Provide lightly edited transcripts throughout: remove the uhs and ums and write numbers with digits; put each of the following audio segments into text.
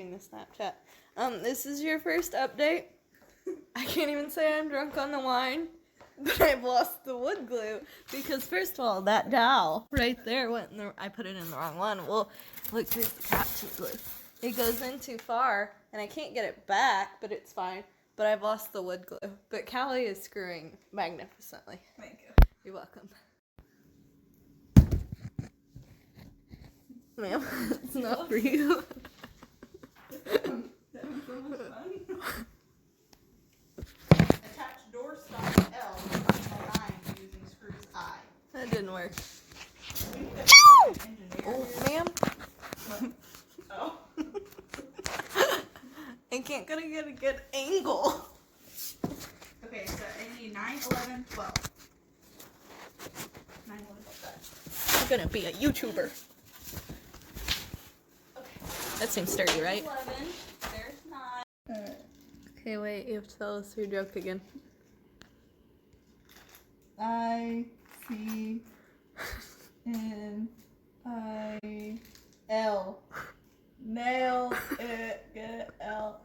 sharing the Snapchat. This is your first update. I can't even say I'm drunk on the wine, but I've lost the wood glue because first of all, that dowel right there I put it in the wrong one. Well, look, here's the capture glue. It goes in too far, and I can't get it back, but it's fine. But I've lost the wood glue. But Callie is screwing magnificently. Thank you. You're welcome. Ma'am, it's not for you. That was so much fun. Attach door stop L to 9 using screws I. That didn't work. Oh, ma'am. Oh. I can't get a good angle. Okay, so I need 9, 11, 12. 9, 11, 12. I'm gonna be a YouTuber. Okay. That seems sturdy, right? 11. There's 9. Alright. Okay, wait, you have to tell us your joke again. I C N I L. Nailed it. Get L.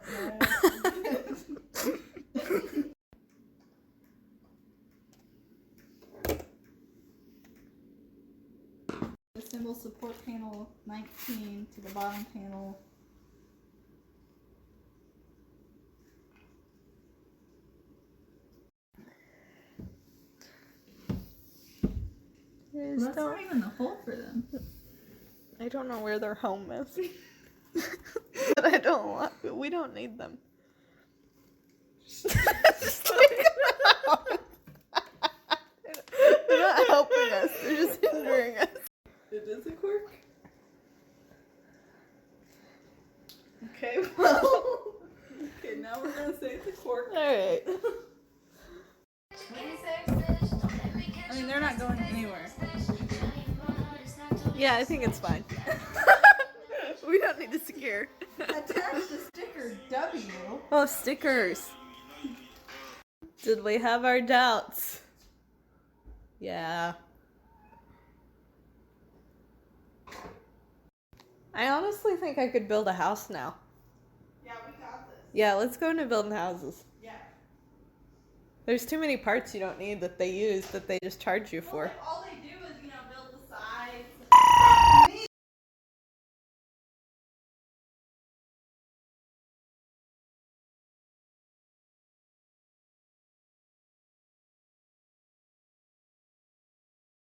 Assemble support panel 19 to the bottom panel. That's not even the hole for them. I don't know where their home is. But we don't need them. Just take them out. They're not helping us, they're just hindering us. It is a quirk. Okay, well. Okay, now we're gonna say it's a quirk. Alright. I mean, they're not going anywhere. Yeah, I think it's fine. We don't need to secure. Attach the sticker W. Oh, stickers. Did we have our doubts? Yeah. I honestly think I could build a house now. Yeah, we got this. Yeah, let's go into building houses. Yeah. There's too many parts you don't need that they use that they just charge you for. Well, all they